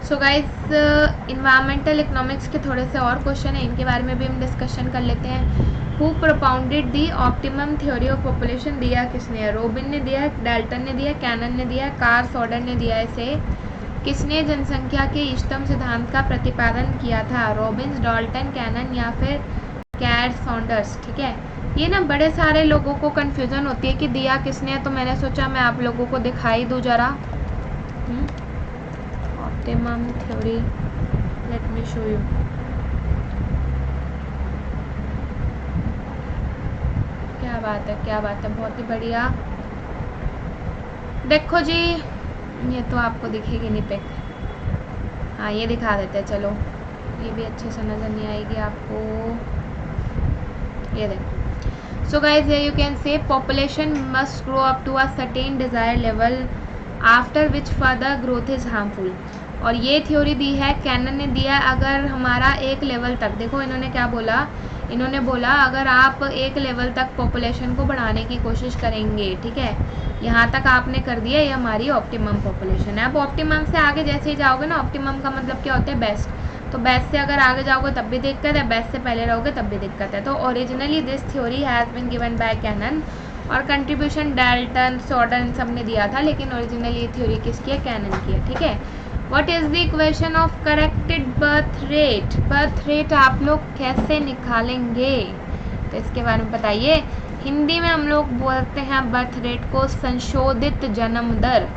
So guys, environmental economics के थोड़े से और क्वेश्चन हैं, इनके बारे में भी हम डिस्कशन कर लेते हैं। Who propounded the optimum theory of population, दिया किसने? रॉबिन ने दिया, डाल्टन ने दिया, कैनन ने दिया, कार्ल सॉडर ने दिया। इसे किसने जनसंख्या के इष्टतम सिद्धांत का प्रतिपादन किया था? रॉबिन्स, डाल्टन, कैनन या फिर कैर सॉन्डर्स। ठीक है, ये ना बड़े सारे लोगों को कंफ्यूजन होती है कि दिया किसने है, तो मैंने सोचा मैं आप लोगों को दिखाई दूँ जरा। Optimum theory, let me show you. क्या बात है, क्या बात है, बहुत ही बढ़िया। देखो जी, ये तो आपको दिखेगी नहीं पिक, हाँ ये दिखा देते हैं, चलो ये भी अच्छे से नज़र नहीं आएगी आपको। ये देखो, so guys you can say population must grow up to a certain desire level after which further growth is harmful. और ये थ्योरी दी है, कैनन ने दिया, अगर हमारा एक लेवल तक, देखो इन्होंने क्या बोला, इन्होंने बोला अगर आप एक लेवल तक पॉपुलेशन को बढ़ाने की कोशिश करेंगे, ठीक है, यहाँ तक आपने कर दिया, ये हमारी ऑप्टिमम पॉपुलेशन है। अब ऑप्टिमम से आगे जैसे ही जाओगे ना, ऑप्टिमम का मतलब क्या होता है? बेस्ट। तो बेस्ट से अगर आगे जाओगे तब भी दिक्कत है, बेस्ट से पहले रहोगे तब भी दिक्कत है। तो originally this theory has been given by Cannan, और कंट्रीब्यूशन डाल्टन, सॉडर सब ने दिया था, लेकिन ओरिजिनली ये थ्योरी किसकी है? कैनन की है। ठीक है, what is the equation of corrected birth rate? Birth rate आप लोग कैसे निकालेंगे, तो इसके बारे में बताइए। हिंदी में हम लोग बोलते हैं बर्थ रेट को संशोधित जन्म दर।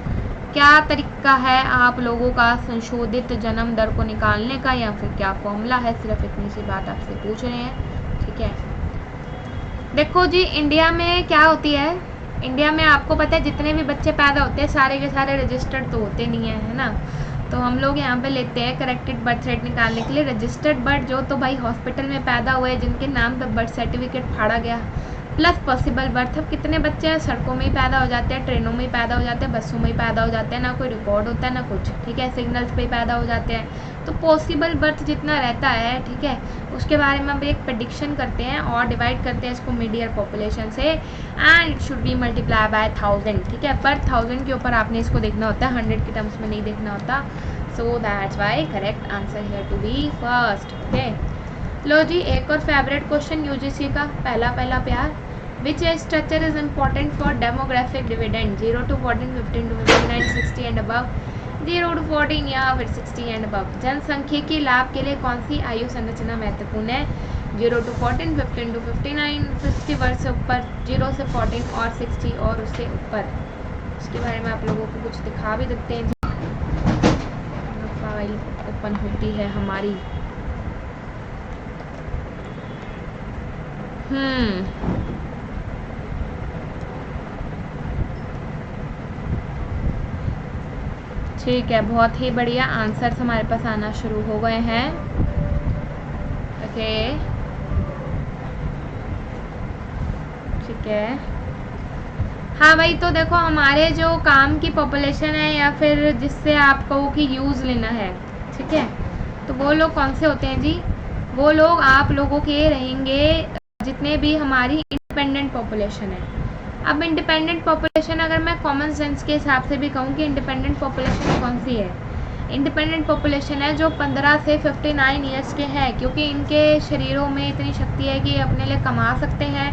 क्या तरीका है आप लोगों का संशोधित जन्म दर को निकालने का, या फिर क्या फॉर्मूला है? सिर्फ इतनी सी बात आपसे पूछ रहे हैं। ठीक है, देखो जी, इंडिया में क्या होती है, इंडिया में आपको पता है जितने भी बच्चे पैदा होते हैं सारे के सारे रजिस्टर्ड तो होते नहीं है ना। तो हम लोग यहाँ पे लेते हैं करेक्टेड बर्थ रेट निकालने के लिए रजिस्टर्ड बर्थ, जो तो भाई हॉस्पिटल में पैदा हुए, जिनके नाम पे बर्थ सर्टिफिकेट फाड़ा गया, प्लस पॉसिबल बर्थ। अब कितने बच्चे हैं सड़कों में ही पैदा हो जाते हैं, ट्रेनों में ही पैदा हो जाते हैं, बसों में ही पैदा हो जाते हैं, ना कोई रिकॉर्ड होता है ना कुछ। ठीक है, सिग्नल्स पे ही पैदा हो जाते हैं। तो पॉसिबल बर्थ जितना रहता है, ठीक है, उसके बारे में हम एक प्रेडिक्शन करते हैं और डिवाइड करते हैं इसको मीडियर पॉपुलेशन से, and it should be multiply by 1000। ठीक है, पर 1000 के ऊपर आपने इसको देखना होता है, 100 के टर्म्स में नहीं देखना होता। So that's why correct answer here to be first. Okay, लो जी, एक और फेवरेट क्वेश्चन यूजीसी का, पहला प्यार। Which structure is important for demographic dividend? 0 to 14, 15 to 59, 60 and above, 0 to 14 या फिर 60 and above। जनसंख्यिकी लाभ के लिए कौन सी आयु संरचना महत्वपूर्ण है? 0 to 14, 15 to 59, 50 वर्ष से ऊपर, 0 से 14 और 60 और उससे ऊपर। इसके बारे में आप लोगों को कुछ दिखा भी देते हैं। फाइल ओपन होती है हमारी। ठीक है, बहुत ही बढ़िया, आंसर्स हमारे पास आना शुरू हो गए हैं। ओके, ठीक है, हाँ भाई, तो देखो हमारे जो काम की पॉपुलेशन है, या फिर जिससे आप कहो कि यूज़ लेना है, ठीक है, तो वो लोग कौन से होते हैं जी? वो लोग आप लोगों के रहेंगे जितने भी हमारी इंडिपेंडेंट पॉपुलेशन है। अब इंडिपेंडेंट पॉपुलेशन अगर मैं कॉमन सेंस के हिसाब से भी कहूँ कि इंडिपेंडेंट पॉपुलेशन कौन सी है, इंडिपेंडेंट पॉपुलेशन है जो 15 से 59 ईयर्स के हैं, क्योंकि इनके शरीरों में इतनी शक्ति है कि अपने लिए कमा सकते हैं,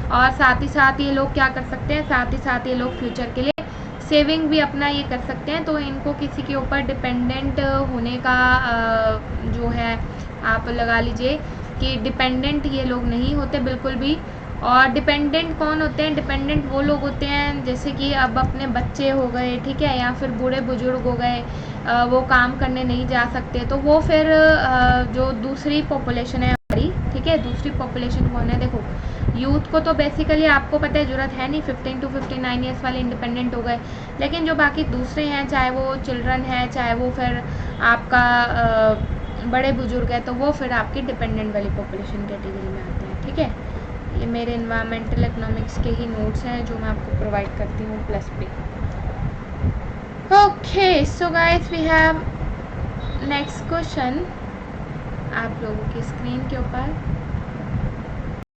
और साथ ही साथ ये लोग क्या कर सकते हैं, साथ ही साथ ये लोग फ्यूचर के लिए सेविंग भी अपना ये कर सकते हैं। तो इनको किसी के ऊपर डिपेंडेंट होने का जो है, आप लगा लीजिए कि डिपेंडेंट ये लोग नहीं होते बिल्कुल भी। और डिपेंडेंट कौन होते हैं? डिपेंडेंट वो लोग होते हैं जैसे कि अब अपने बच्चे हो गए, ठीक है, या फिर बूढ़े बुजुर्ग हो गए, वो काम करने नहीं जा सकते, तो वो फिर जो दूसरी पॉपुलेशन है हमारी, ठीक है, दूसरी पॉपुलेशन कौन है? देखो, यूथ को तो बेसिकली आपको पता है ज़रूरत है नहीं, 15 to 59 ईयर्स वाले इंडिपेंडेंट हो गए, लेकिन जो बाकी दूसरे हैं, चाहे वो चिल्ड्रन है, चाहे वो फिर आपका बड़े बुजुर्ग है, तो वो फिर आपकी डिपेंडेंट वाली पॉपुलेशन कैटेगरी में आते हैं। ठीक है, ये मेरे इन्वायरमेंटल इकोनॉमिक्स के ही नोट्स हैं जो मैं आपको प्रोवाइड करती हूँ प्लस पे। Okay, so guys we have next question आप लोगों की स्क्रीन के ऊपर।